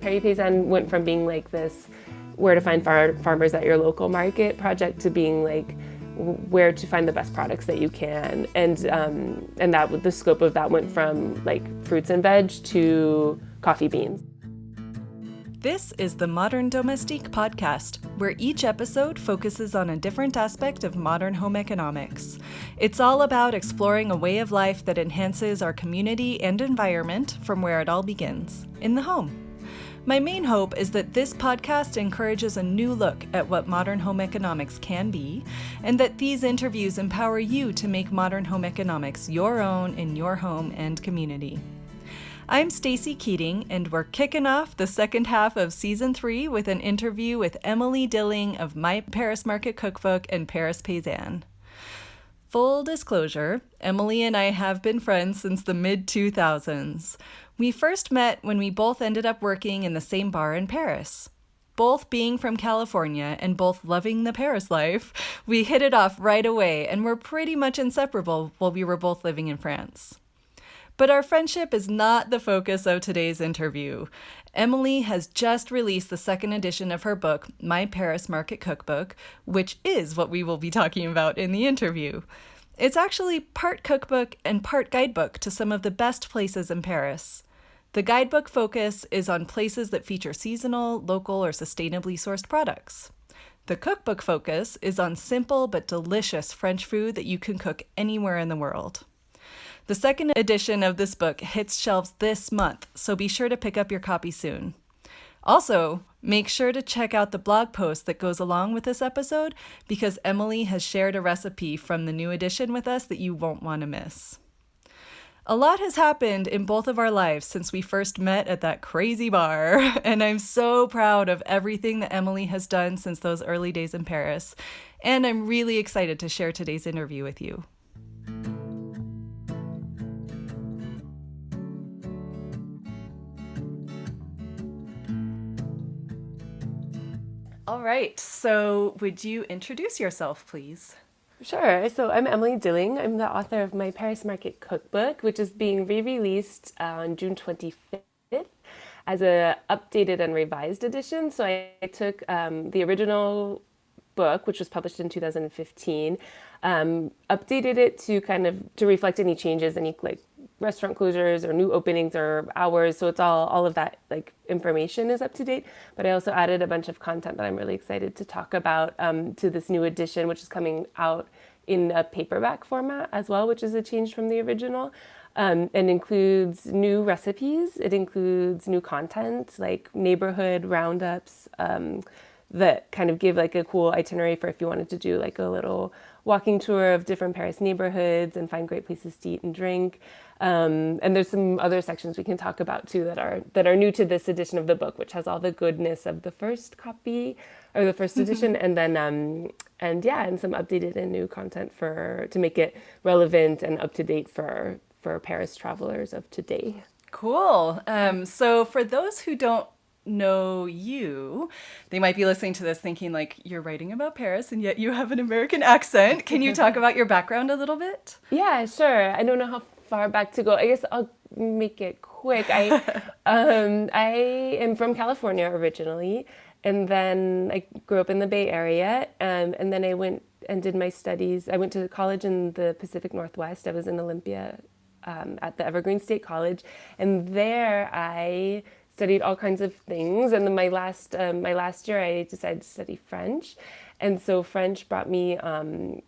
Paris Paysanne went from being like this where to find farmers at your local market project to being like where to find the best products that you can. And that the scope of that went from like fruits and veg to coffee beans. This is the Modern Domestique podcast, where each episode focuses on a different aspect of modern home economics. It's all about exploring a way of life that enhances our community and environment from where it all begins, in the home. My main hope is that this podcast encourages a new look at what modern home economics can be, and that these interviews empower you to make modern home economics your own in your home and community. I'm Stacey Keating, and we're kicking off the second half of Season 3 with an interview with Emily Dilling of My Paris Market Cookbook and Paris Paysanne. Full disclosure, Emily and I have been friends since the mid-2000s. We first met when we both ended up working in the same bar in Paris. Both being from California and both loving the Paris life, we hit it off right away and were pretty much inseparable while we were both living in France. But our friendship is not the focus of today's interview. Emily has just released the second edition of her book, My Paris Market Cookbook, which is what we will be talking about in the interview. It's actually part cookbook and part guidebook to some of the best places in Paris. The guidebook focus is on places that feature seasonal, local, or sustainably sourced products. The cookbook focus is on simple but delicious French food that you can cook anywhere in the world. The second edition of this book hits shelves this month, so be sure to pick up your copy soon. Also, make sure to check out the blog post that goes along with this episode because Emily has shared a recipe from the new edition with us that you won't want to miss. A lot has happened in both of our lives since we first met at that crazy bar, and I'm so proud of everything that Emily has done since those early days in Paris, and I'm really excited to share today's interview with you. All right, so would you introduce yourself, please? Sure. So I'm Emily Dilling. I'm the author of My Paris Market Cookbook, which is being re-released on June 25th as a updated and revised edition. So I took the original book, which was published in 2015, updated it to reflect any changes, any like restaurant closures or new openings or hours. So it's all of that like information is up to date. But I also added a bunch of content that I'm really excited to talk about to this new edition, which is coming out in a paperback format as well, which is a change from the original. And includes new recipes. It includes new content like neighborhood roundups that kind of give like a cool itinerary for if you wanted to do like a little walking tour of different Paris neighborhoods and find great places to eat and drink. And there's some other sections we can talk about too that are new to this edition of the book, which has all the goodness of the first copy or the first edition, and then and some updated and new content to make it relevant and up to date for Paris travelers of today. Cool. So for those who don't know you, they might be listening to this thinking like you're writing about Paris and yet you have an American accent. Can you talk about your background a little bit? Yeah, sure. I don't know how far back to go. I guess I'll make it quick. I am from California originally, and then I grew up in the Bay Area, and then I went and did my studies. I went to college in the Pacific Northwest. I was in Olympia at the Evergreen State College, and there I studied all kinds of things. And then my last year, I decided to study French, and so French brought me on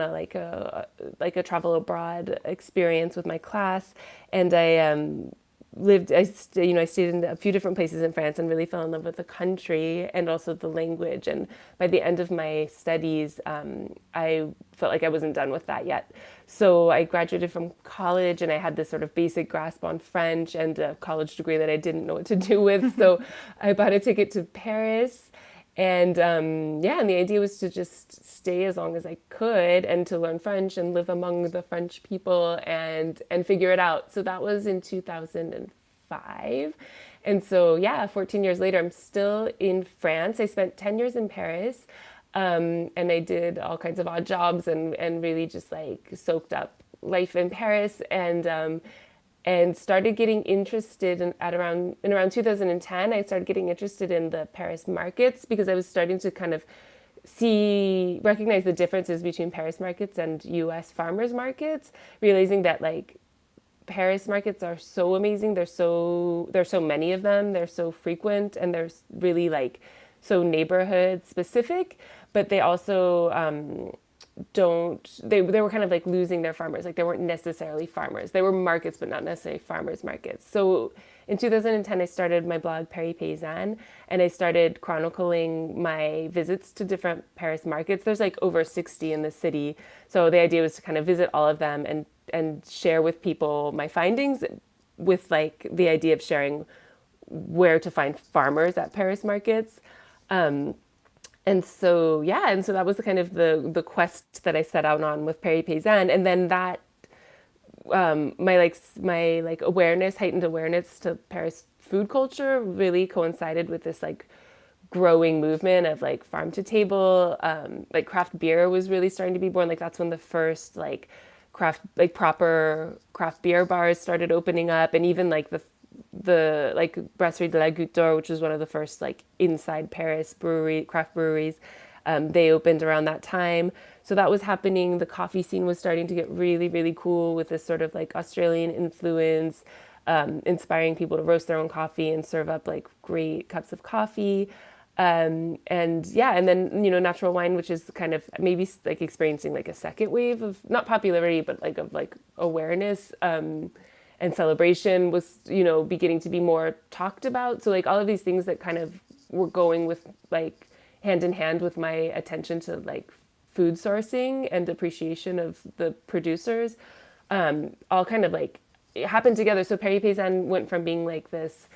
a travel abroad experience with my class, and I stayed in a few different places in France and really fell in love with the country and also the language. And by the end of my studies, I felt like I wasn't done with that yet. So I graduated from college and I had this sort of basic grasp on French and a college degree that I didn't know what to do with. So I bought a ticket to Paris. And and the idea was to just stay as long as I could and to learn French and live among the French people and figure it out. So that was in 2005. And so, 14 years later, I'm still in France. I spent 10 years in Paris, and I did all kinds of odd jobs and really just like soaked up life in Paris. And and started getting interested in around 2010. I started getting interested in the Paris markets because I was starting to kind of recognize the differences between Paris markets and US farmers markets, realizing that like Paris markets are so amazing. There's so many of them. They're so frequent, and they're really like so neighborhood specific. But they also don't. They were kind of like losing their farmers. Like they weren't necessarily farmers. They were markets, but not necessarily farmers markets. So in 2010, I started my blog Paris Paysanne, and I started chronicling my visits to different Paris markets. There's like over 60 in the city. So the idea was to kind of visit all of them and share with people my findings, with like the idea of sharing where to find farmers at Paris markets. And so that was the kind of the quest that I set out on with Paris Paysanne. And then that my heightened awareness to Paris food culture really coincided with this like growing movement of like farm to table. Like craft beer was really starting to be born. Like that's when the first like proper craft beer bars started opening up, and even like the like Brasserie de la Goutte d'Or, which was one of the first like inside Paris craft breweries, they opened around that time. So that was happening. The coffee scene was starting to get really, really cool with this sort of like Australian influence, inspiring people to roast their own coffee and serve up like great cups of coffee. And then, natural wine, which is kind of maybe like experiencing like a second wave of not popularity, but like of like awareness, and celebration was, beginning to be more talked about. So like all of these things that kind of were going with like hand in hand with my attention to like food sourcing and appreciation of the producers, all kind of like it happened together. So Paris Paysanne went from being like this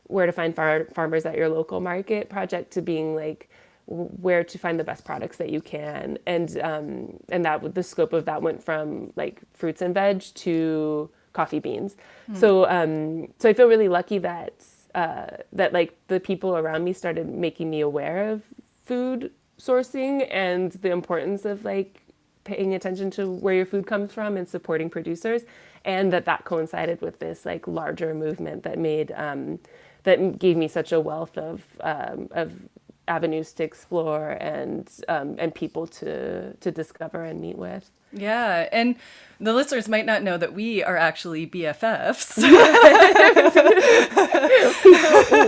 where to find farmers at your local market project to being like where to find the best products that you can, and that the scope of that went from like fruits and veg to coffee beans. So I feel really lucky that like the people around me started making me aware of food sourcing and the importance of like paying attention to where your food comes from and supporting producers, and that coincided with this like larger movement that made that gave me such a wealth of avenues to explore and people to discover and meet with. Yeah, and the listeners might not know that we are actually BFFs.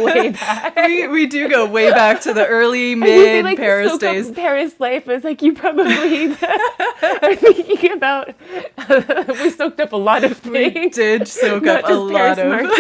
Way back. We do go way back to the early mid like, Paris days. Paris life is like you probably are thinking about. We soaked up a lot of things. We did soak up a lot of.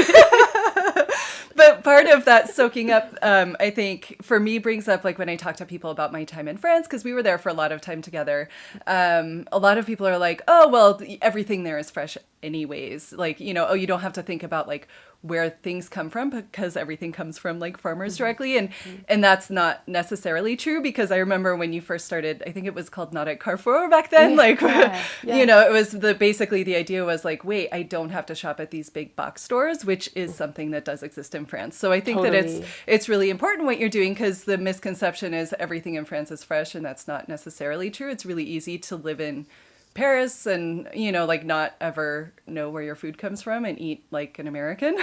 But part of that soaking up, I think, for me brings up, like, when I talk to people about my time in France, because we were there for a lot of time together, a lot of people are like, oh, well, everything there is fresh anyways. Like, you don't have to think about, like, where things come from because everything comes from, like, farmers directly. And that's not necessarily true, because I remember when you first started, I think it was called Not at Carrefour back then. It was basically the idea was like, wait, I don't have to shop at these big box stores, which is something that does exist in France. So I think that it's really important what you're doing, because the misconception is everything in France is fresh, and that's not necessarily true. It's really easy to live in Paris and, like, not ever know where your food comes from and eat like an American.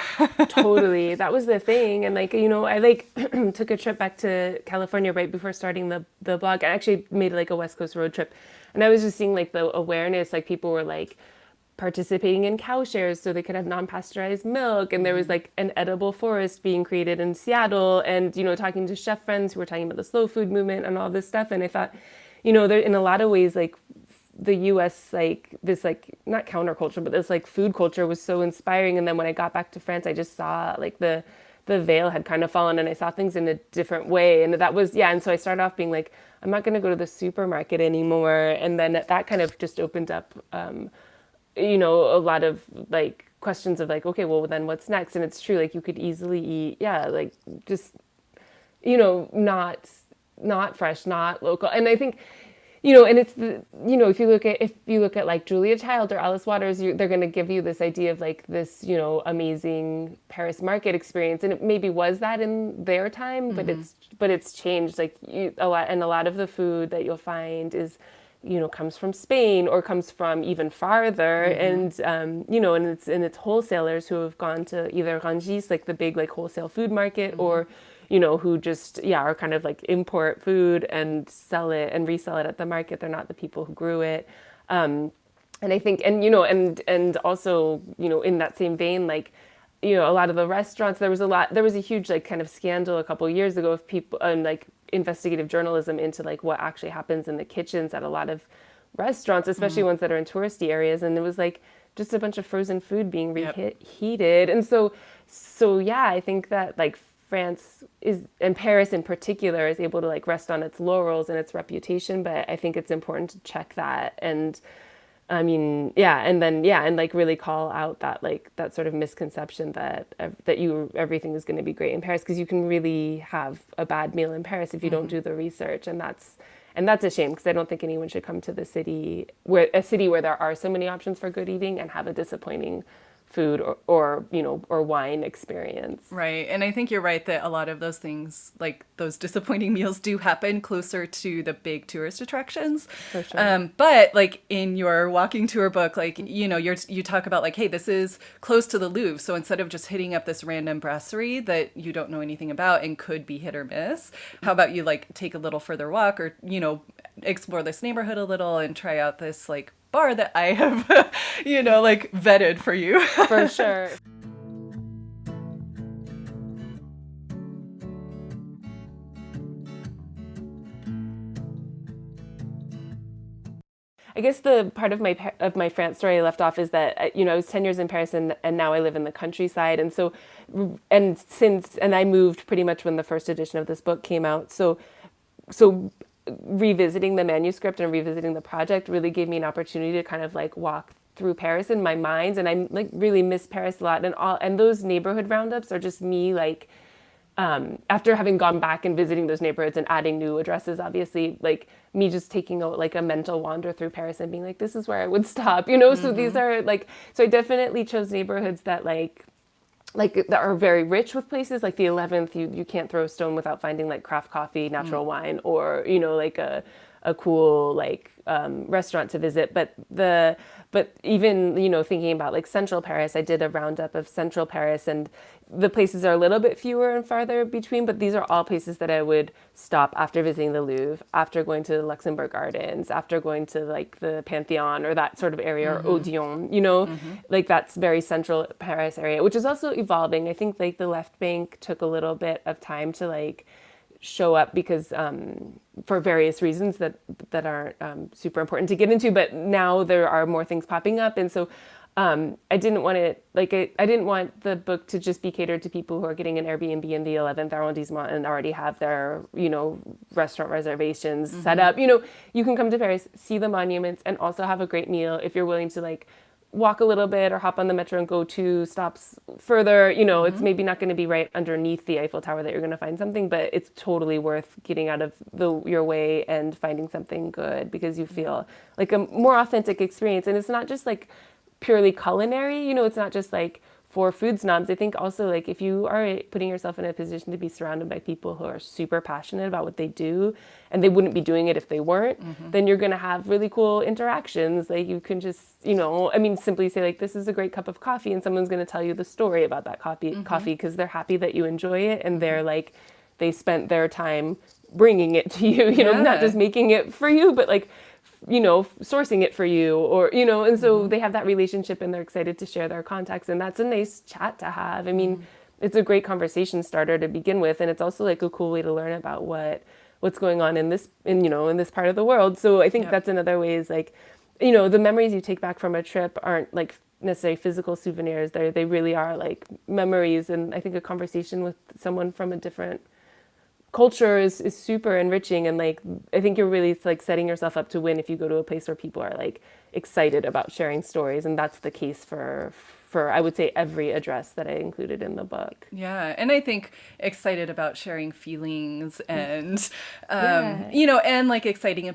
Totally. That was the thing. And like, I like took a trip back to California right before starting the blog. I actually made like a West Coast road trip, and I was just seeing like the awareness, like people were like participating in cow shares so they could have non-pasteurized milk, and there was like an edible forest being created in Seattle, and talking to chef friends who were talking about the slow food movement and all this stuff. And I thought, there in a lot of ways, like the US, like this, like not counterculture, but this like food culture was so inspiring. And then when I got back to France, I just saw like the veil had kind of fallen, and I saw things in a different way. And that was, and so I started off being like, I'm not going to go to the supermarket anymore. And then that kind of just opened up, a lot of like questions of like, okay, well then what's next? And it's true, like you could easily eat, like just, not fresh, not local. And I think, and it's if you look at like Julia Child or Alice Waters, they're going to give you this idea of like this, amazing Paris market experience, and it maybe was that in their time, but it's changed like a lot, and a lot of the food that you'll find is comes from Spain or comes from even farther. And, and it's wholesalers who have gone to either Rungis, like the big like wholesale food market, or, who just, are kind of like import food and sell it and resell it at the market. They're not the people who grew it. And I think, and also, in that same vein, like, a lot of the restaurants, there was a huge like kind of scandal a couple of years ago of people and like investigative journalism into like what actually happens in the kitchens at a lot of restaurants, especially ones that are in touristy areas. And it was like just a bunch of frozen food being reheated. And so yeah, I think that like France and Paris in particular is able to like rest on its laurels and its reputation, but I think it's important to check that. And I mean, and like really call out that like that sort of misconception that everything is going to be great in Paris, because you can really have a bad meal in Paris if you don't do the research, and that's a shame, because I don't think anyone should come to a city where there are so many options for good eating and have a disappointing food or wine experience. Right. And I think you're right that a lot of those things, like those disappointing meals, do happen closer to the big tourist attractions. For sure. But like in your walking tour book, like, you talk about like, hey, this is close to the Louvre. So instead of just hitting up this random brasserie that you don't know anything about and could be hit or miss, how about you like take a little further walk or, explore this neighborhood a little and try out this like bar that I have, like vetted for you. For sure. I guess the part of my France story I left off is that I was 10 years in Paris and now I live in the countryside, and so and I moved pretty much when the first edition of this book came out. So revisiting the manuscript and revisiting the project really gave me an opportunity to kind of like walk through Paris in my mind, and I like really miss Paris a lot. And those neighborhood roundups are just me like after having gone back and visiting those neighborhoods and adding new addresses, obviously, like me just taking a mental wander through Paris and being like, this is where I would stop, So these are like, so I definitely chose neighborhoods that like that are very rich with places like the 11th. You can't throw a stone without finding like craft coffee, natural wine, or like a cool like restaurant to visit. But even thinking about like central Paris, I did a roundup of central Paris, and the places are a little bit fewer and farther between, but these are all places that I would stop after visiting the Louvre, after going to the Luxembourg Gardens, after going to like the Pantheon or that sort of area, or Odeon, like that's very central Paris area, which is also evolving. I think like the left bank took a little bit of time to like show up because for various reasons that aren't super important to get into, but now there are more things popping up. And so I didn't want I didn't want the book to just be catered to people who are getting an Airbnb in the 11th arrondissement and already have their, restaurant reservations set up. You can come to Paris, see the monuments, and also have a great meal if you're willing to like walk a little bit or hop on the metro and go 2 stops further. It's maybe not going to be right underneath the Eiffel Tower that you're going to find something, but it's totally worth getting out of your way and finding something good, because you feel like a more authentic experience. And it's not just like purely culinary, it's not just like for food snobs. I think also like if you are putting yourself in a position to be surrounded by people who are super passionate about what they do, and they wouldn't be doing it if they weren't, then you're going to have really cool interactions. Like you can just, simply say like, this is a great cup of coffee, and someone's going to tell you the story about that coffee because they're happy that you enjoy it, and they're like, they spent their time bringing it to you, not just making it for you, but like sourcing it for you, or, and so they have that relationship and they're excited to share their contacts, and that's a nice chat to have. I mean, it's a great conversation starter to begin with, and it's also like a cool way to learn about what's going on in this part of the world. So I think that's another way is like, the memories you take back from a trip aren't like necessarily physical souvenirs. They really are like memories, and I think a conversation with someone from a different culture is super enriching. And like I think you're really like setting yourself up to win if you go to a place where people are like excited about sharing stories, and that's the case for I would say every address that I included in the book. Yeah, and I think excited about sharing feelings and and like excited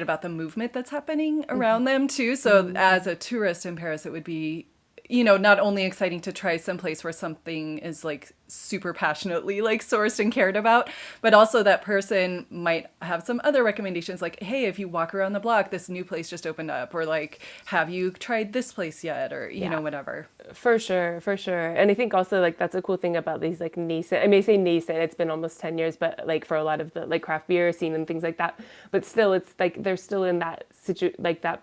about the movement that's happening around them too. So as a tourist in Paris, it would be not only exciting to try someplace where something is like super passionately like sourced and cared about, but also that person might have some other recommendations like, hey, if you walk around the block, this new place just opened up, or like, have you tried this place yet, or whatever. For sure, for sure. And I think also like that's a cool thing about these like nascent, I may say nascent, it's been almost 10 years, but like for a lot of the like craft beer scene and things like that, but still it's like they're still in that like that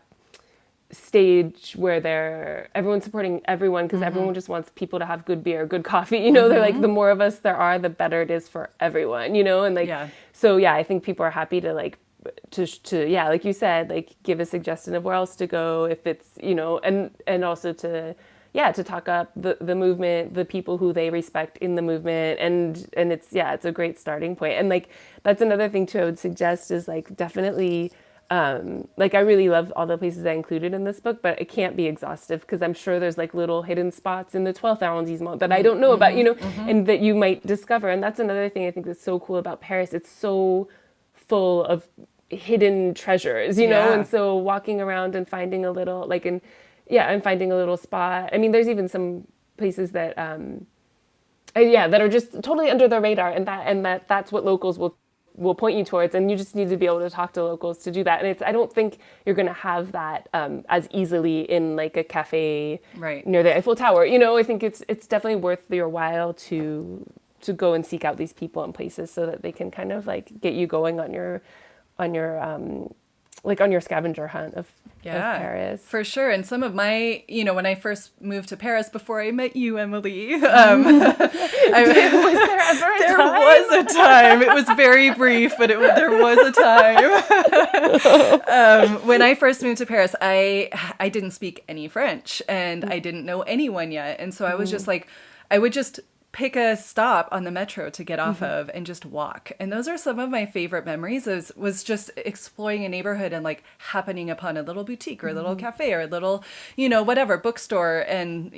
stage where everyone's supporting everyone because everyone just wants people to have good beer, good coffee, they're like, the more of us there are, the better it is for everyone, and like, so yeah, I think people are happy to like, to yeah, like you said, like give a suggestion of where else to go if it's, and also to talk up the movement, the people who they respect in the movement. And it's a great starting point. And like, that's another thing too, I would suggest is like, definitely, like I really love all the places I included in this book, but it can't be exhaustive because I'm sure there's like little hidden spots in the 12th arrondissement that I don't know about, and that you might discover. And that's another thing I think that's so cool about Paris. It's so full of hidden treasures, and so walking around and finding a little like and finding a little spot. I mean, there's even some places that that are just totally under the radar, and that's what locals will point you towards, and you just need to be able to talk to locals to do that. And I don't think you're going to have that as easily in like a cafe near the Eiffel Tower. I think it's definitely worth your while to go and seek out these people and places so that they can kind of like get you going on your like on your scavenger hunt of Paris. For sure. And some of my, when I first moved to Paris before I met you, Emily, Was there ever a there time? was a time. It was very brief, but there was a time. When I first moved to Paris, I didn't speak any French and I didn't know anyone yet. And so I was just like, I would just pick a stop on the metro to get off of and just walk. And those are some of my favorite memories was just exploring a neighborhood and like happening upon a little boutique or a little cafe or a little, whatever, bookstore. And,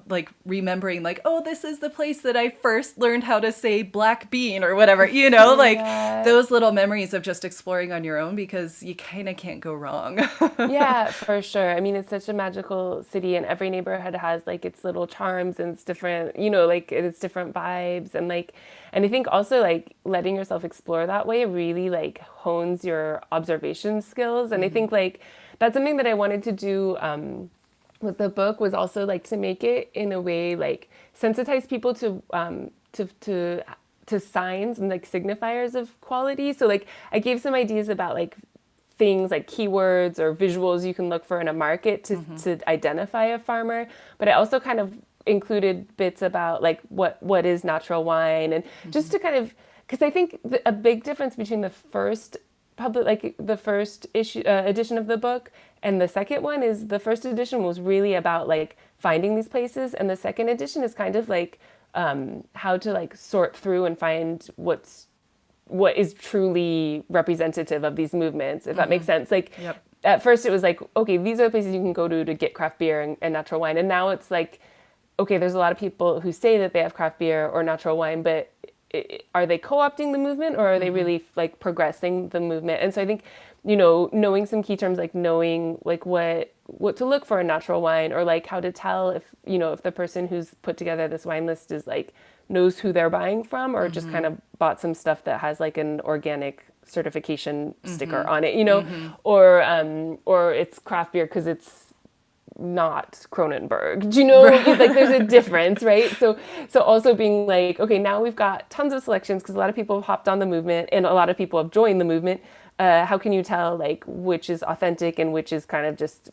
like remembering like, oh, this is the place that I first learned how to say black bean or whatever, like those little memories of just exploring on your own because you kind of can't go wrong. Yeah, for sure. I mean, it's such a magical city and every neighborhood has like its little charms and it's different, like it's different vibes and I think also like letting yourself explore that way really like hones your observation skills. And I think like that's something that I wanted to do with the book was also like to make it in a way like sensitize people to signs and like signifiers of quality. So like I gave some ideas about like things like keywords or visuals you can look for in a market to identify a farmer, but I also kind of included bits about like what is natural wine and just to kind of, because I think a big difference between the first edition of the book and the second one is the first edition was really about like finding these places, and the second edition is kind of like how to like sort through and find what is truly representative of these movements, if that makes sense. Like at first it was like, okay, these are the places you can go to get craft beer and natural wine, and now it's like, okay, there's a lot of people who say that they have craft beer or natural wine, but are they co-opting the movement or are they really like progressing the movement? And so I think, knowing some key terms, like knowing like what to look for in natural wine, or like how to tell if, if the person who's put together this wine list is like knows who they're buying from or just kind of bought some stuff that has like an organic certification sticker on it, or it's craft beer because it's not Kronenberg. Do you know, like there's a difference, right? So also being like, okay, now we've got tons of selections because a lot of people have hopped on the movement and a lot of people have joined the movement. How can you tell like which is authentic and which is kind of just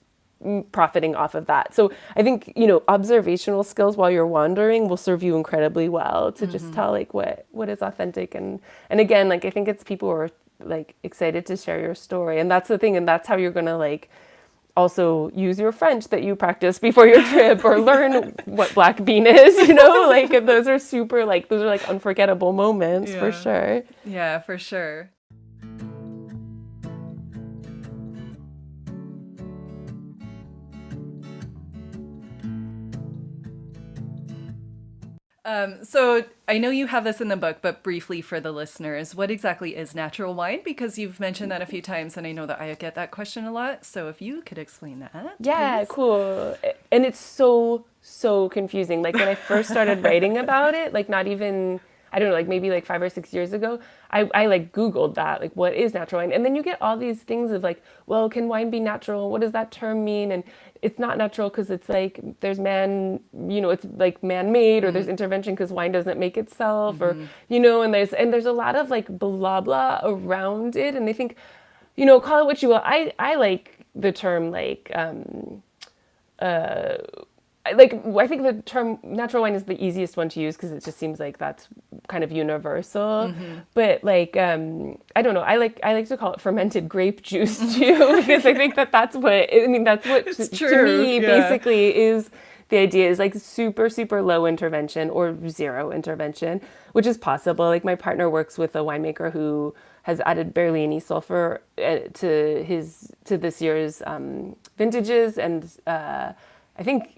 profiting off of that? So I think, observational skills while you're wandering will serve you incredibly well to just tell like what is authentic. And again, like I think it's people who are like excited to share your story. And that's the thing. And that's how you're going to like also use your French that you practice before your trip or learn what black bean is, like those are super like, those are like unforgettable moments for sure. Yeah, for sure. So I know you have this in the book, but briefly for the listeners, what exactly is natural wine? Because you've mentioned that a few times, and I know that I get that question a lot. So if you could explain that. Yeah, please. cool. and it's so confusing. Like when I first started writing about it, like not even, I don't know, like maybe like 5 or 6 years ago, I like Googled that, like what is natural wine? And then you get all these things of like, well, can wine be natural? What does that term mean? And it's not natural because it's like there's it's like man-made, or there's intervention because wine doesn't make itself, or, and there's a lot of like blah blah around it. And I think, call it what you will. I like the term I think the term natural wine is the easiest one to use because it just seems like that's kind of universal. But like, I don't know. I like to call it fermented grape juice too, because I think that's what to me basically is the idea, is like super, super low intervention or zero intervention, which is possible. Like my partner works with a winemaker who has added barely any sulfur to this year's vintages, and I think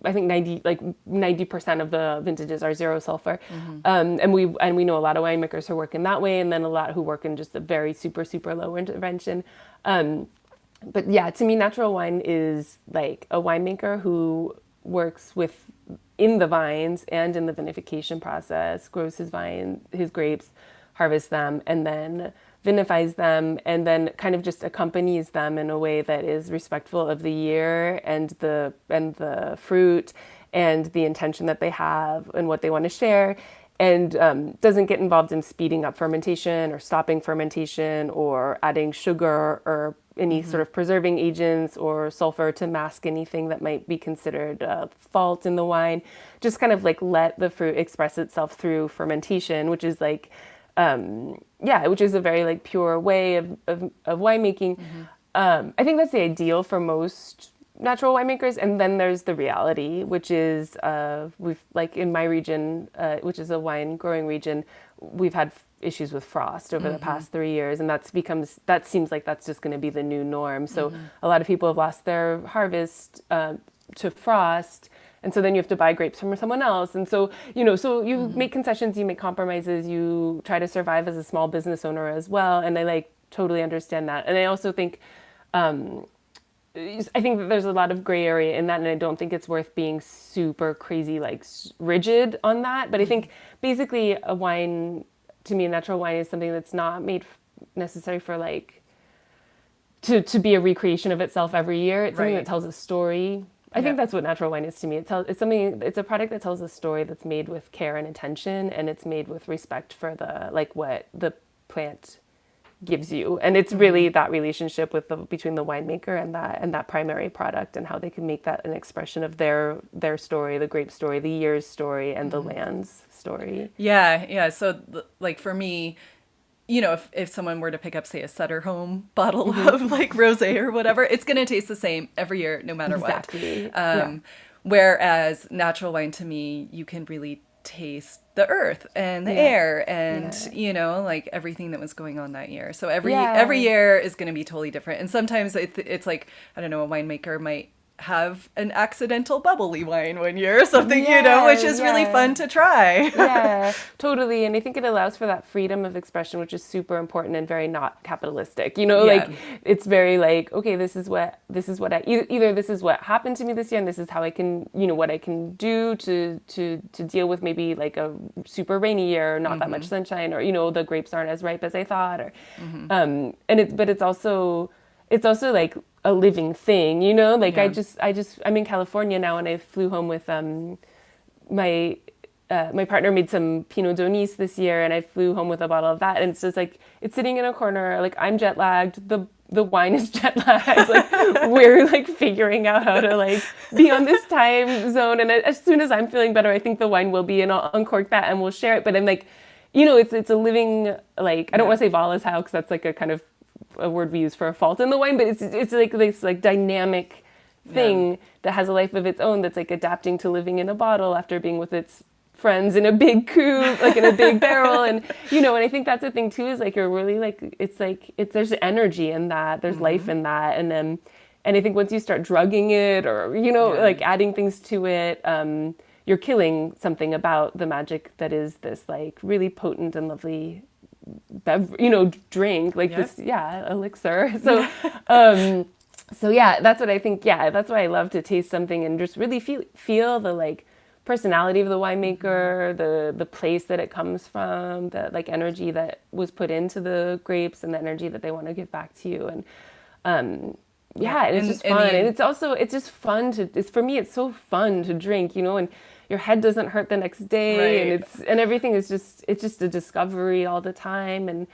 90% of the vintages are zero sulfur. And we know a lot of winemakers who work in that way, and then a lot who work in just a very super, super low intervention. But yeah, to me, natural wine is like a winemaker who works in the vines and in the vinification process, grows his grapes, harvests them, and then vinifies them, and then kind of just accompanies them in a way that is respectful of the year and the fruit and the intention that they have and what they want to share, and doesn't get involved in speeding up fermentation or stopping fermentation or adding sugar or any sort of preserving agents or sulfur to mask anything that might be considered a fault in the wine. Just kind of like let the fruit express itself through fermentation, which is like which is a very like pure way of winemaking. I think that's the ideal for most natural winemakers. And then there's the reality, which is we've like in my region, which is a wine growing region, we've had issues with frost over the past 3 years, and that seems like that's just going to be the new norm. So a lot of people have lost their harvest to frost. And so then you have to buy grapes from someone else. And so, so you make concessions, you make compromises, you try to survive as a small business owner as well. And I like totally understand that. And I also think, I think that there's a lot of gray area in that. And I don't think it's worth being super crazy, like rigid on that. But I think basically a wine, to me, a natural wine is something that's not made necessary for like, to be a recreation of itself every year. It's something that tells a story. I think that's what natural wine is to me. It's a product that tells a story that's made with care and attention, and it's made with respect for what the plant gives you. And it's really that relationship between the winemaker and that primary product, and how they can make that an expression of their story, the grape story, the year's story, and the land's story. Yeah. So like for me, if someone were to pick up, say, a Sutter Home bottle of like rosé or whatever, it's going to taste the same every year, no matter what. Whereas natural wine, to me, you can really taste the earth and the air and, like everything that was going on that year. So every year is going to be totally different. And sometimes it's like, I don't know, a winemaker might have an accidental bubbly wine one year or something, which is really fun to try. Yeah, totally. And I think it allows for that freedom of expression, which is super important and very not capitalistic. Like it's very like, okay, this is what either this is what happened to me this year, and this is how I can, what I can do to deal with maybe like a super rainy year, or not that much sunshine, or the grapes aren't as ripe as I thought, or but it's also like a living thing, I'm in California now, and I flew home with my partner made some Pinot Donis this year, and I flew home with a bottle of that, and it's just like it's sitting in a corner, like I'm jet lagged, the wine is jet lagged, like we're like figuring out how to like be on this time zone, and as soon as I'm feeling better, I think the wine will be, and I'll uncork that and we'll share it. But I'm like, it's a living, like I don't want to say volatile because that's like a kind of a word we use for a fault in the wine, but it's like this like dynamic thing that has a life of its own, that's like adapting to living in a bottle after being with its friends in a big coupe, like in a big barrel. And and I think that's the thing too, is like you're really like there's energy in that, there's life in that, and I think once you start drugging it or like adding things to it, you're killing something about the magic that is this like really potent and lovely drink, like this elixir. So So yeah, that's what I think. Yeah, that's why I love to taste something and just really feel the like personality of the winemaker, the place that it comes from, the like energy that was put into the grapes and the energy that they want to give back to you. And Yeah. yeah, and it's just And fun. And the it's also it's just fun to it's for me it's so fun to drink, you know, and your head doesn't hurt the next day and right. it's and everything is just it's just a discovery all the time and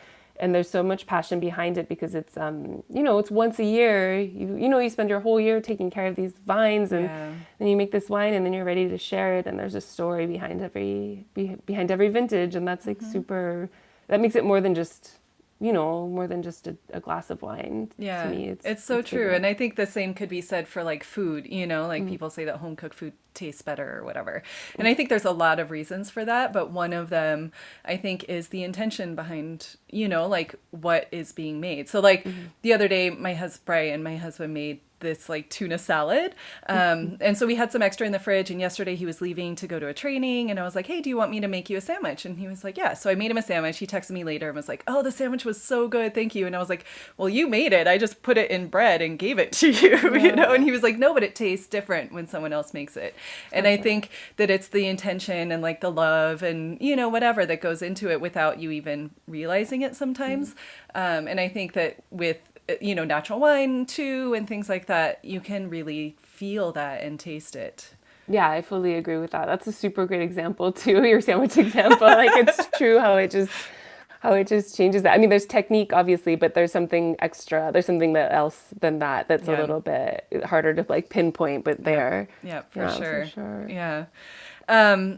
there's so much passion behind it because it's you know it's once a year you know you spend your whole year taking care of these vines and Yeah. then you make this wine and then you're ready to share it and there's a story behind every vintage and that's like super that makes it more than just you know more than just a glass of wine to Yeah, me it's so it's true. bigger. And I think the same could be said for like food, you know, like people say that home cooked food tastes better or whatever. And I think there's a lot of reasons for that, but one of them I think is the intention behind, you know, like what is being made. So like the other day my husband made this like tuna salad. And so we had some extra in the fridge and yesterday he was leaving to go to a training and I was like, "Hey, do you want me to make you a sandwich?" And he was like, "Yeah." So I made him a sandwich. He texted me later and was like, "Oh, the sandwich was so good. Thank you." And I was like, "Well, you made it. I just put it in bread and gave it to you," you know? And he was like, "No, but it tastes different when someone else makes it." And I think that it's the intention and like the love and, you know, whatever that goes into it without you even realizing it sometimes. And I think that with, you know, natural wine too and things like that, you can really feel that and taste it. Yeah, I fully agree with that. That's a super great example too, your sandwich example. Like it's true how it just changes that. I mean, there's technique obviously, but there's something extra. There's something that else than that that's a Yeah. little bit harder to like pinpoint, but Yep. there. Yeah, for Yeah, for sure. sure. Yeah.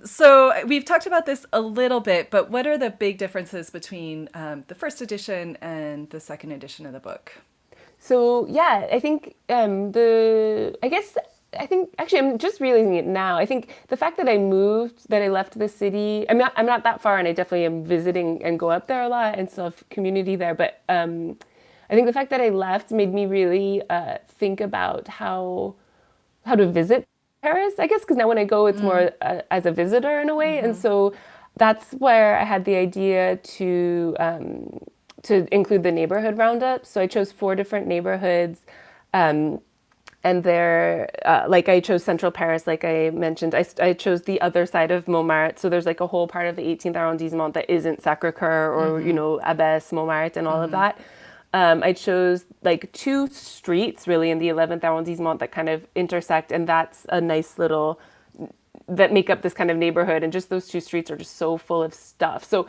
So we've talked about this a little bit, but what are the big differences between the first edition and the second edition of the book? So yeah, I think I think actually I'm just realizing it now. I think the fact that I left the city. I'm not that far, and I definitely am visiting and go up there a lot and still have community there. But I think the fact that I left made me really think about how to visit Paris. I guess because now when I go, it's more as a visitor in a way, and so that's where I had the idea to include the neighborhood roundup. So I chose 4 different neighborhoods. And they're like I chose central Paris, like I mentioned. I chose the other side of Montmartre, so there's like a whole part of the 18th arrondissement that isn't Sacré-Cœur or you know Abbesse, Montmartre, and all of that. I chose like 2 streets really in the 11th arrondissement that kind of intersect, and that's a nice little that make up this kind of neighborhood. And just those 2 streets are just so full of stuff. So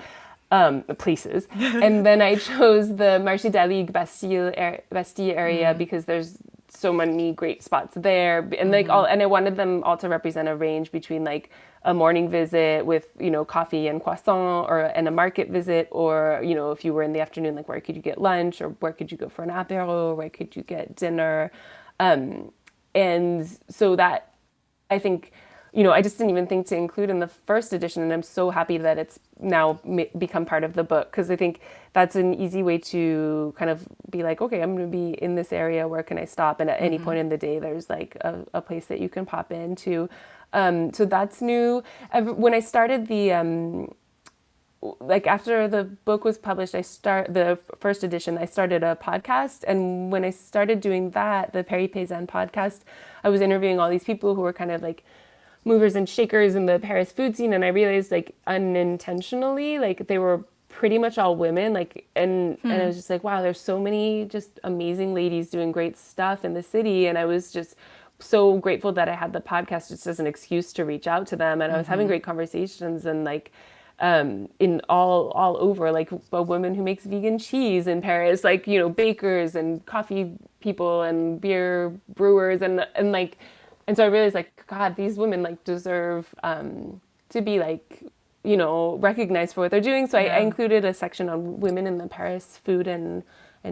places. And then I chose the Marché d'Aligue Bastille area because there's so many great spots there and like all and I wanted them all to represent a range between like a morning visit with you know coffee and croissant or and a market visit or you know if you were in the afternoon like where could you get lunch or where could you go for an apéro, where could you get dinner, and so that I think you know I just didn't even think to include in the first edition, and I'm so happy that it's now become part of the book because I think that's an easy way to kind of be like, okay, I'm going to be in this area, where can I stop? And at any point in the day there's like a place that you can pop into. So that's new. When I started the like after the book was published, the first edition, I started a podcast. And when I started doing that, the Paris Paysanne podcast, I was interviewing all these people who were kind of like movers and shakers in the Paris food scene. And I realized like unintentionally, like they were pretty much all women. Like, and I was just like, wow, there's so many just amazing ladies doing great stuff in the city. And I was just so grateful that I had the podcast just as an excuse to reach out to them. And I was having great conversations and like, in all over, like a woman who makes vegan cheese in Paris, like, you know, bakers and coffee people and beer brewers and like, and so I realized like, God, these women like deserve to be like, you know, recognized for what they're doing. So I included a section on women in the Paris food and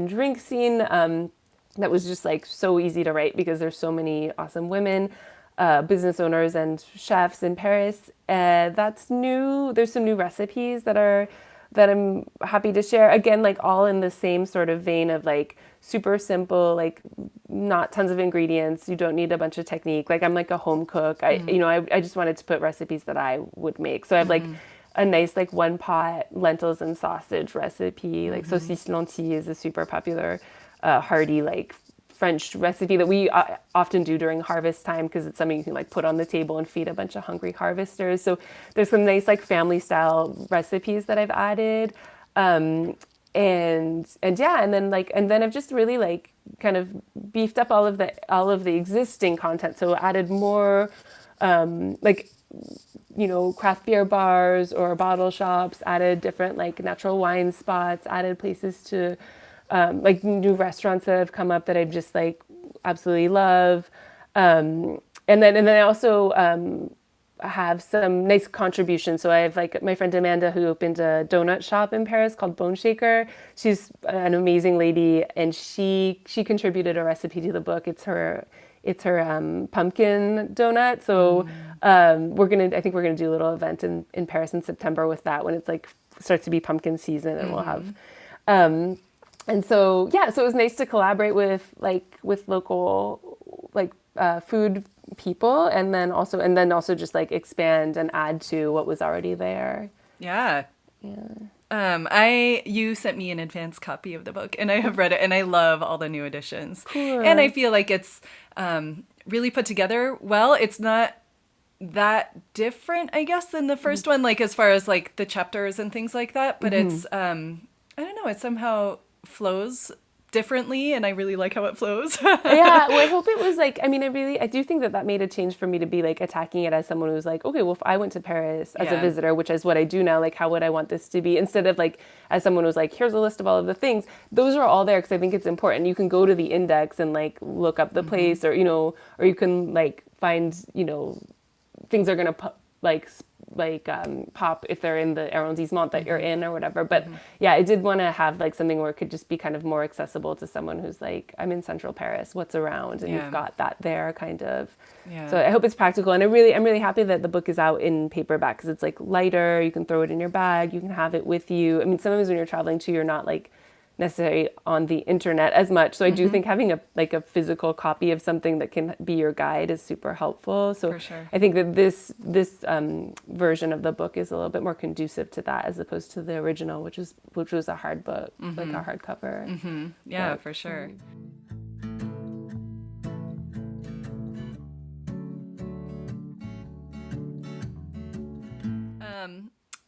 drink scene that was just like so easy to write because there's so many awesome women. Business owners and chefs in Paris. That's new. There's some new recipes that I'm happy to share. Again, like all in the same sort of vein of like super simple, like not tons of ingredients. You don't need a bunch of technique. Like I'm like a home cook. I just wanted to put recipes that I would make. So I have like a nice like 1-pot lentils and sausage recipe. Like saucisse lentille is a super popular, hearty like French recipe that we often do during harvest time, because it's something you can like put on the table and feed a bunch of hungry harvesters. So there's some nice like family style recipes that I've added. And yeah, and then I've just really like kind of beefed up all of the existing content. So added more like, you know, craft beer bars or bottle shops, added different like natural wine spots, added places to like new restaurants that have come up that I just like absolutely love. And then I also have some nice contributions. So I have like my friend Amanda, who opened a donut shop in Paris called Bone Shaker. She's an amazing lady, and she contributed a recipe to the book. It's her pumpkin donut. So I think we're gonna do a little event in Paris in September with that, when it's like starts to be pumpkin season, and we'll have and so yeah, so it was nice to collaborate with local like food people, and then also just like expand and add to what was already there. Yeah. You sent me an advanced copy of the book, and I have read it, and I love all the new additions. Cool. And I feel like it's really put together well. It's not that different, I guess, than the first one, like as far as like the chapters and things like that. But it's I don't know, it somehow flows differently, and I really like how it flows. Yeah, well, I hope it was like, I mean, I do think that made a change for me to be like attacking it as someone who's like, okay, well, if I went to Paris as a visitor, which is what I do now, like how would I want this to be, instead of like as someone who's like, here's a list of all of the things. Those are all there because I think it's important. You can go to the index and like look up the place, or you know, or you can like find, you know, things are gonna pop if they're in the arrondissement that you're in or whatever. But yeah, I did want to have like something where it could just be kind of more accessible to someone who's like, I'm in central Paris, what's around? And you've got that there kind of. Yeah. So I hope it's practical. And I'm really happy that the book is out in paperback, because it's like lighter, you can throw it in your bag, you can have it with you. I mean, sometimes when you're traveling too, you're not like necessarily on the internet as much. So I do think having a physical copy of something that can be your guide is super helpful. So for sure. I think that this version of the book is a little bit more conducive to that, as opposed to the original, which was a hard book, like a hardcover. Yeah, for sure.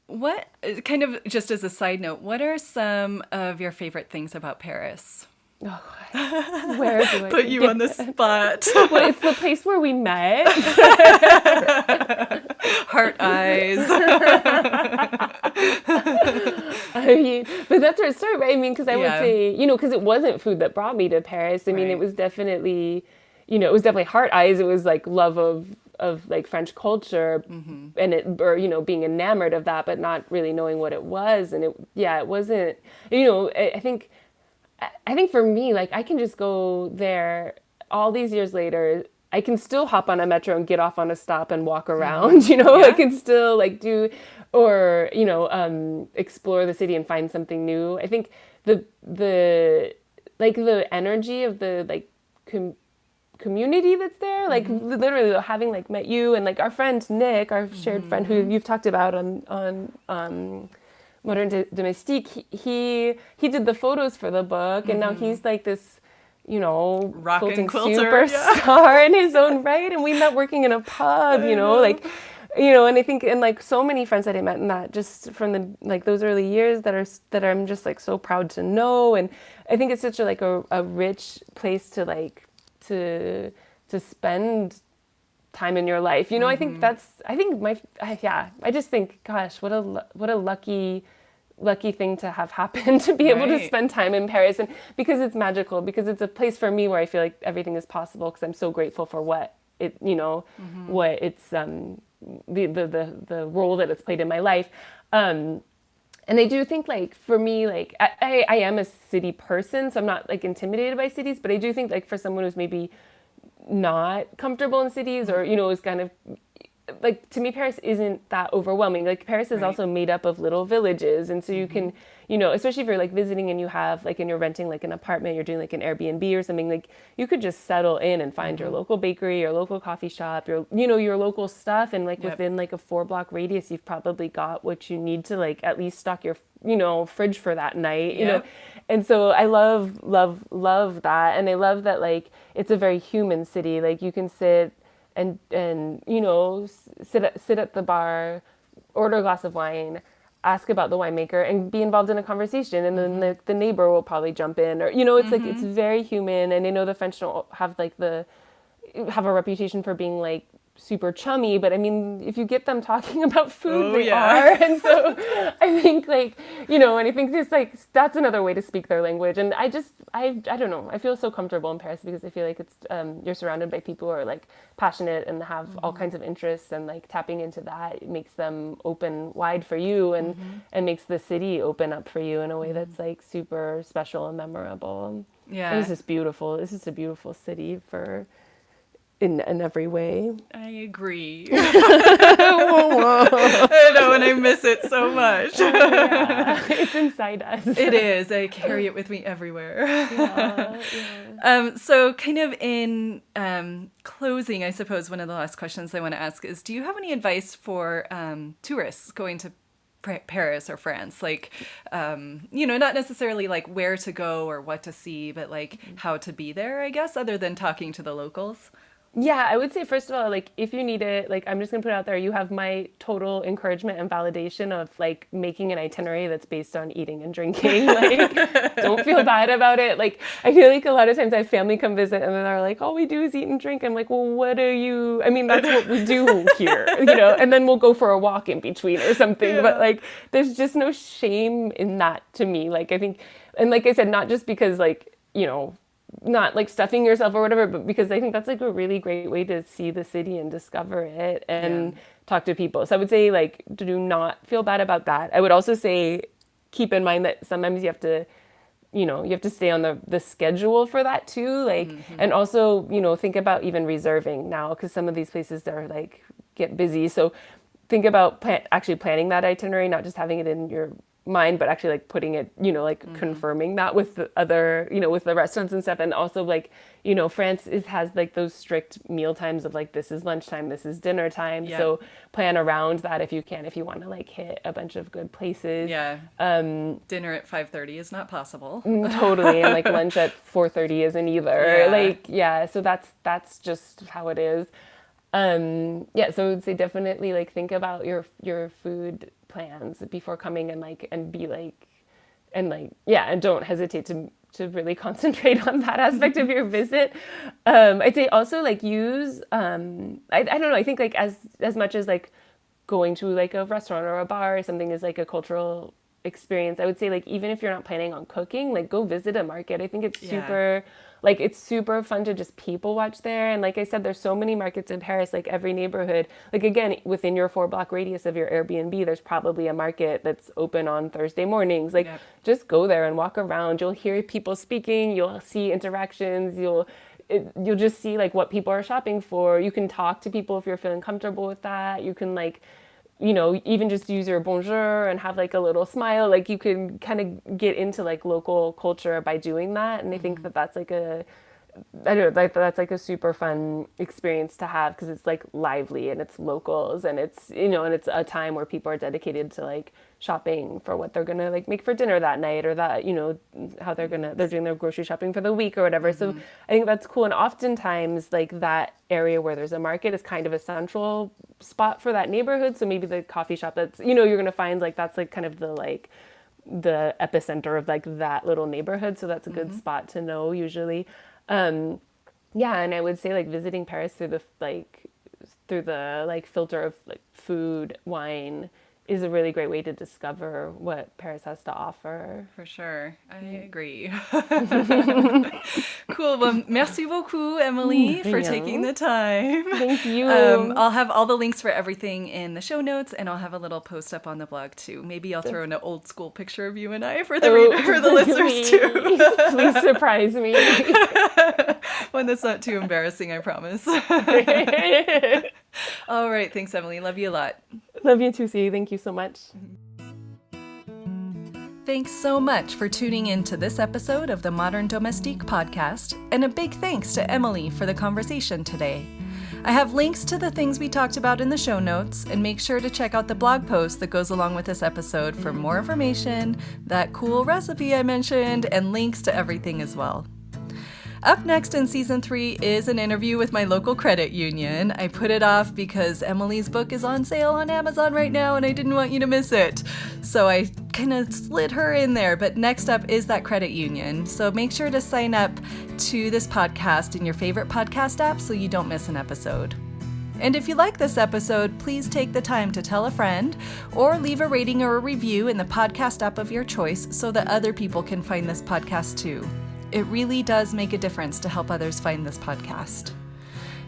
What, kind of just as a side note, what are some of your favorite things about Paris? Oh, God. Where do I put you on the spot? Well, it's the place where we met. Heart eyes. I mean, but that's where it started, right? I mean, because I would say, you know, because it wasn't food that brought me to Paris. I mean, it was definitely, you know, it was definitely heart eyes. It was like love of like French culture, and it, or, you know, being enamored of that, but not really knowing what it was. And it wasn't, you know, I think for me, like, I can just go there all these years later. I can still hop on a metro and get off on a stop and walk around, you know, I can still like do, or, you know, explore the city and find something new. I think the energy of the like community that's there, like literally having like met you and like our friend Nick, our shared friend who you've talked about on Modern Domestique, he did the photos for the book, and now he's like this, you know, rockin' quilting superstar in his own right, and we met working in a pub, you know, like, you know, and I think, and like so many friends that I met in that, just from the like those early years that I'm just like so proud to know. And I think it's such a rich place to like to spend time in your life, you know. I just think, gosh, what a lucky thing to have happened, to be able to spend time in Paris, and because it's magical, because it's a place for me where I feel like everything is possible, because I'm so grateful for what it, you know, what it's the role that it's played in my life. And I do think, like, for me, like, I am a city person, so I'm not, like, intimidated by cities, but I do think, like, for someone who's maybe not comfortable in cities, or, you know, is kind of like to me, Paris isn't that overwhelming. Like Paris is Right. also made up of little villages. And so you can, especially if you're like visiting and you have like, and you're renting like an apartment, you're doing like an Airbnb or something, like you could just settle in and find your local bakery, your local coffee shop, your local stuff. And like Yep. within like a 4 block radius, you've probably got what you need to like at least stock your, fridge for that night, Yep. And so I love, love, love that. And I love that like it's a very human city. Like you can sit and sit at the bar, order a glass of wine, ask about the winemaker, and be involved in a conversation. And then the neighbor will probably jump in, or it's like it's very human. And I know the French don't have like have a reputation for being like super chummy, but I mean, if you get them talking about food, they are. And so I think like, and I think just like, that's another way to speak their language. And I don't know, I feel so comfortable in Paris because I feel like it's, you're surrounded by people who are like passionate and have all kinds of interests, and like tapping into that makes them open wide for you and makes the city open up for you in a way that's like super special and memorable. Yeah. And it's just beautiful. This is a beautiful city in every way. I agree. I know, and I miss it so much. Yeah, it's inside us. It is. I carry it with me everywhere. Yeah. So kind of in closing, I suppose one of the last questions I want to ask is, do you have any advice for tourists going to Paris or France? Like, not necessarily like where to go or what to see, but like how to be there, I guess, other than talking to the locals? Yeah, I would say, first of all, like, if you need it, like, I'm just going to put it out there, you have my total encouragement and validation of, like, making an itinerary that's based on eating and drinking. Like, don't feel bad about it. Like, I feel like a lot of times I have family come visit and then they're like, all we do is eat and drink. I'm like, well, I mean, that's what we do here, and then we'll go for a walk in between or something. Yeah. But, like, there's just no shame in that to me. Like, I think, and like I said, not just because, like, not like stuffing yourself or whatever, but because I think that's like a really great way to see the city and discover it and talk to people. So I would say, like, do not feel bad about that. I would also say, keep in mind that sometimes you have to stay on the schedule for that too. Like, and also, think about even reserving now, because some of these places are like get busy. So think about actually planning that itinerary, not just having it in your mind, but actually like putting it, confirming that with the other, with the restaurants and stuff. And also like, France has like those strict meal times of like, this is lunchtime, this is dinner time. Yeah. So plan around that if you want to like hit a bunch of good places. Yeah. Dinner at 5:30 is not possible. Totally. And like lunch at 4:30 isn't either. Yeah. So that's just how it is. So I would say definitely like think about your food plans before coming and don't hesitate to really concentrate on that aspect of your visit. I'd say also like use I don't know, I think like as much as like going to like a restaurant or a bar or something is like a cultural experience, I would say like even if you're not planning on cooking, like go visit a market. I think it's super fun to just people watch there. And like I said, there's so many markets in Paris, like every neighborhood, like again, within your 4-block radius of your Airbnb, there's probably a market that's open on Thursday mornings. Like just go there and walk around. You'll hear people speaking, you'll see interactions, you'll just see like what people are shopping for. You can talk to people if you're feeling comfortable with that. You can like, even just use your bonjour and have like a little smile. Like you can kind of get into like local culture by doing that. And I think that's like that's like a super fun experience to have, because it's like lively and it's locals and it's, and it's a time where people are dedicated to like shopping for what they're going to like make for dinner that night, or that, how they're doing their grocery shopping for the week or whatever. So I think that's cool. And oftentimes like that area where there's a market is kind of a central spot for that neighborhood. So maybe the coffee shop that's, you're going to find like, that's like kind of the epicenter of like that little neighborhood. So that's a good spot to know usually. And I would say like visiting Paris through the filter of like food, wine, is a really great way to discover what Paris has to offer. For sure. I agree. Cool. Well, merci beaucoup, Emily, for taking the time. Thank you. I'll have all the links for everything in the show notes, and I'll have a little post up on the blog too. Maybe I'll throw in an old school picture of you and I for the for the listeners too. Please surprise me. One that's not too embarrassing, I promise. All right. Thanks, Emily. Love you a lot. Love you too, C. Thank you so much. Thanks so much for tuning in to this episode of the Modern Domestique podcast, and a big thanks to Emily for the conversation today. I have links to the things we talked about in the show notes, and make sure to check out the blog post that goes along with this episode for more information, that cool recipe I mentioned, and links to everything as well. Up next in season 3 is an interview with my local credit union. I put it off because Emily's book is on sale on Amazon right now and I didn't want you to miss it. So I kind of slid her in there, but next up is that credit union. So make sure to sign up to this podcast in your favorite podcast app so you don't miss an episode. And if you like this episode, please take the time to tell a friend or leave a rating or a review in the podcast app of your choice so that other people can find this podcast too. It really does make a difference to help others find this podcast.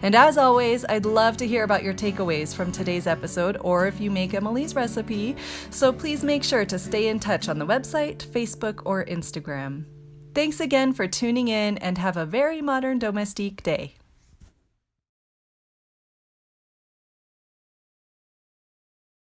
And as always, I'd love to hear about your takeaways from today's episode or if you make Emily's recipe, so please make sure to stay in touch on the website, Facebook, or Instagram. Thanks again for tuning in and have a very modern domestique day.